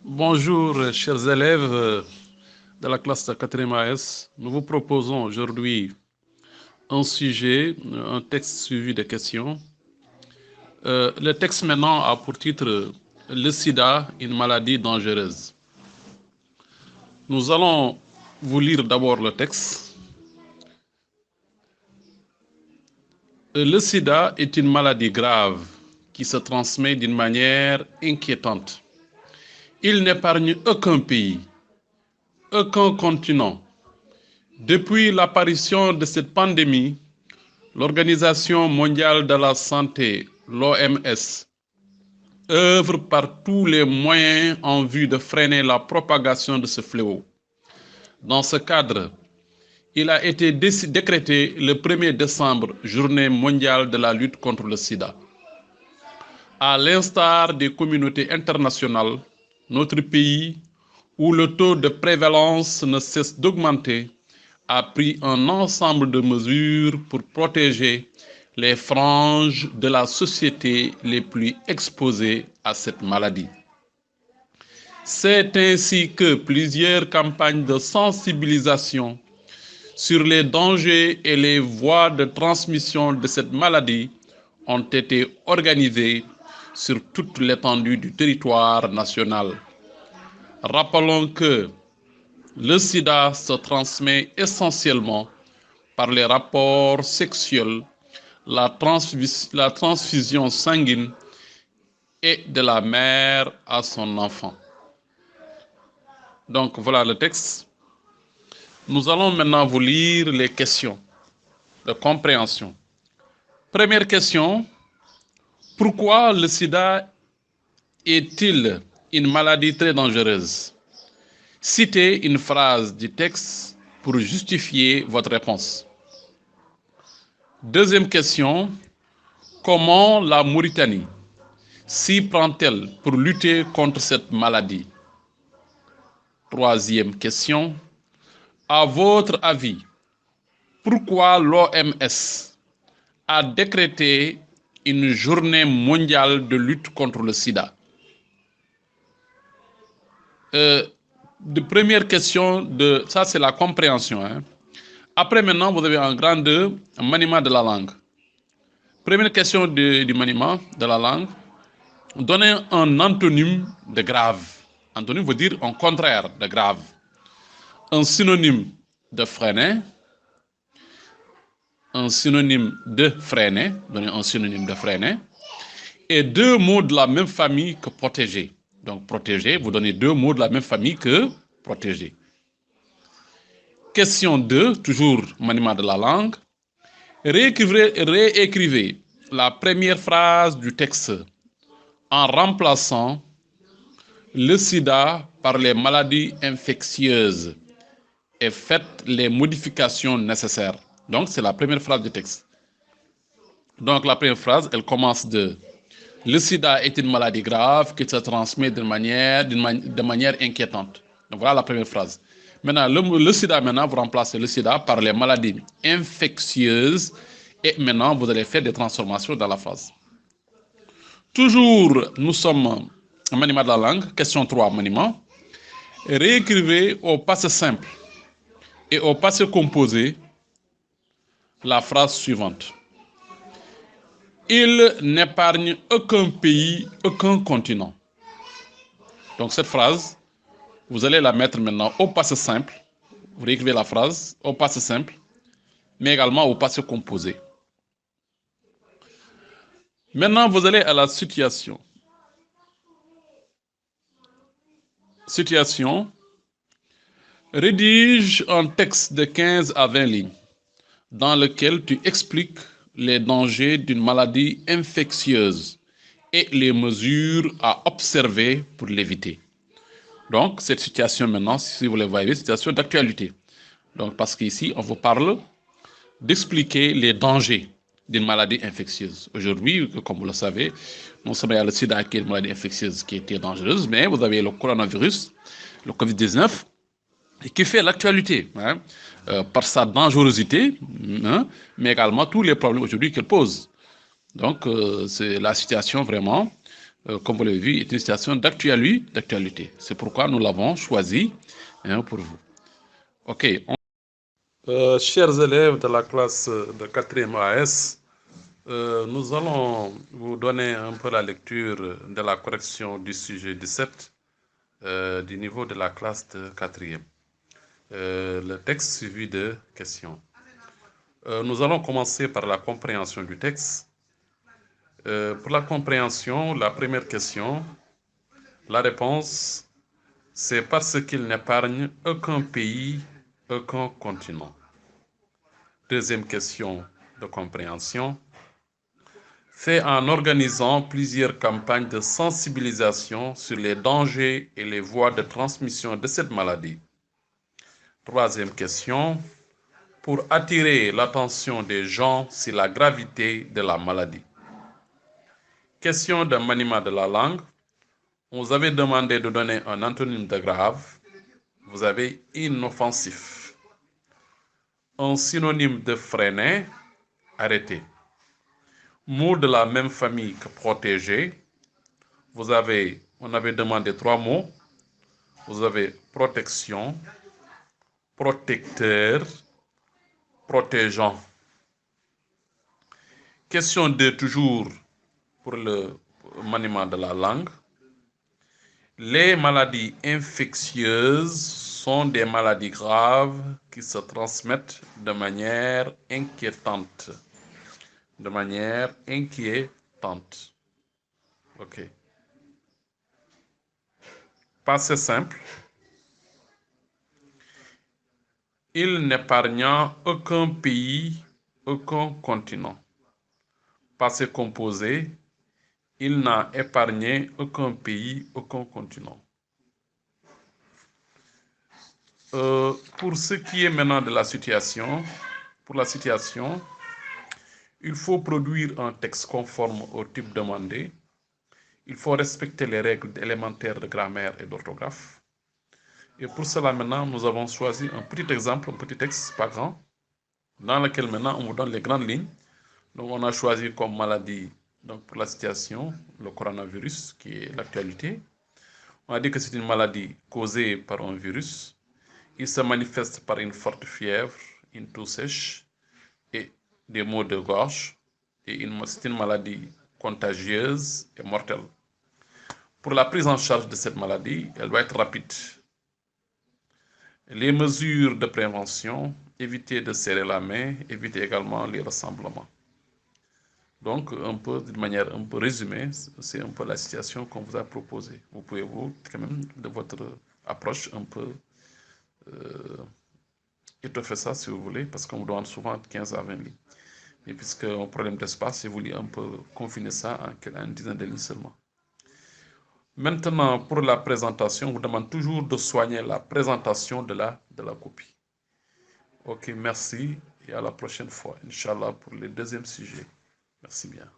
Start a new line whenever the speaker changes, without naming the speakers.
Bonjour, chers élèves de la classe de 4e AS. Nous vous proposons aujourd'hui un sujet, un texte suivi de questions. Le texte maintenant a pour titre « Le sida, une maladie dangereuse ». Nous allons vous lire d'abord le texte. Le sida est une maladie grave qui se transmet d'une manière inquiétante. Il n'épargne aucun pays, aucun continent. Depuis l'apparition de cette pandémie, l'Organisation mondiale de la santé, l'OMS, œuvre par tous les moyens en vue de freiner la propagation de ce fléau. Dans ce cadre, il a été décrété le 1er décembre, Journée mondiale de la lutte contre le sida. À l'instar des communautés internationales, notre pays, où le taux de prévalence ne cesse d'augmenter, a pris un ensemble de mesures pour protéger les franges de la société les plus exposées à cette maladie. C'est ainsi que plusieurs campagnes de sensibilisation sur les dangers et les voies de transmission de cette maladie ont été organisées sur toute l'étendue du territoire national. Rappelons que le sida se transmet essentiellement par les rapports sexuels, la transfusion sanguine et de la mère à son enfant. Donc voilà le texte. Nous allons maintenant vous lire les questions de compréhension. Première question, pourquoi le sida est-il une maladie très dangereuse? Citez une phrase du texte pour justifier votre réponse. Deuxième question, comment la Mauritanie s'y prend-elle pour lutter contre cette maladie? Troisième question, à votre avis, pourquoi l'OMS a décrété une journée mondiale de lutte contre le sida? De première question, ça c'est la compréhension. Après maintenant, vous avez en grand 2, un maniement de la langue. Première question du maniement de la langue. Donnez un antonyme de grave. Antonyme veut dire un contraire de grave. Un synonyme de freiner. Un synonyme de freiner. Donnez un synonyme de freiner. Et 2 mots de la même famille que protéger. Donc protéger, vous donnez 2 mots de la même famille que protéger. Question 2, toujours maniement de la langue. Réécrivez la première phrase du texte en remplaçant le sida par les maladies infectieuses et faites les modifications nécessaires. Donc c'est la première phrase du texte. Donc la première phrase, elle commence de « Le sida est une maladie grave qui se transmet de manière inquiétante ». Donc voilà la première phrase. Maintenant, le sida, vous remplacez le sida par les maladies infectieuses et maintenant, vous allez faire des transformations dans la phrase. Toujours, nous sommes en maniement de la langue. Question 3, maniement. Réécrivez au passé simple et au passé composé la phrase suivante. Il n'épargne aucun pays, aucun continent. Donc cette phrase, vous allez la mettre maintenant au passé simple. Vous réécrivez la phrase au passé simple, mais également au passé composé. Maintenant, vous allez à la situation. Situation. Rédige un texte de 15 à 20 lignes dans lequel tu expliques les dangers d'une maladie infectieuse et les mesures à observer pour l'éviter. Donc, cette situation maintenant, si vous le voyez, situation d'actualité. Donc, parce qu'ici, on vous parle d'expliquer les dangers d'une maladie infectieuse. Aujourd'hui, comme vous le savez, non seulement il y a le sida qui est une maladie infectieuse qui était dangereuse, mais vous avez le coronavirus, le Covid-19, qui fait l'actualité par sa dangerosité, mais également tous les problèmes aujourd'hui qu'elle pose. Donc, c'est la situation vraiment comme vous l'avez vu, est une situation d'actualité. C'est pourquoi nous l'avons choisi pour vous. OK. Chers élèves de la classe de 4e AS, nous allons vous donner un peu la lecture de la correction du sujet 17 du niveau de la classe de 4e. Le texte suivi de questions. Nous allons commencer par la compréhension du texte. Pour la compréhension, la première question, la réponse, c'est parce qu'il n'épargne aucun pays, aucun continent. Deuxième question de compréhension, fait en organisant plusieurs campagnes de sensibilisation sur les dangers et les voies de transmission de cette maladie. Troisième question, pour attirer l'attention des gens sur la gravité de la maladie. Question de maniement de la langue. On vous avait demandé de donner un antonyme de grave. Vous avez inoffensif. Un synonyme de freiner, arrêter. Mot de la même famille que protéger. On avait demandé 3 mots. Vous avez protection, protecteur, protégeant. Question 2 toujours pour le maniement de la langue. Les maladies infectieuses sont des maladies graves qui se transmettent de manière inquiétante. De manière inquiétante. OK. Passé simple. Il n'épargna aucun pays, aucun continent. Passé composé. Il n'a épargné aucun pays, aucun continent. Pour ce qui est maintenant de la situation, il faut produire un texte conforme au type demandé. Il faut respecter les règles élémentaires de grammaire et d'orthographe. Et pour cela, maintenant, nous avons choisi un petit exemple, un petit texte, pas grand, dans lequel maintenant on vous donne les grandes lignes. Donc, on a choisi comme maladie, donc pour la situation, le coronavirus, qui est l'actualité. On a dit que c'est une maladie causée par un virus. Il se manifeste par une forte fièvre, une toux sèche et des maux de gorge. Et c'est une maladie contagieuse et mortelle. Pour la prise en charge de cette maladie, elle doit être rapide. Les mesures de prévention, éviter de serrer la main, éviter également les rassemblements. Donc, d'une manière un peu résumée, c'est un peu la situation qu'on vous a proposée. Vous pouvez quand même, de votre approche, un peu étoffer ça si vous voulez, parce qu'on vous demande souvent 15 à 20 lignes. Et puisque un problème d'espace, si vous voulez un peu confiner ça en une dizaine de lignes seulement. Maintenant, pour la présentation, on vous demande toujours de soigner la présentation de la copie. Ok, merci et à la prochaine fois, Inch'Allah, pour le deuxième sujet. Merci bien.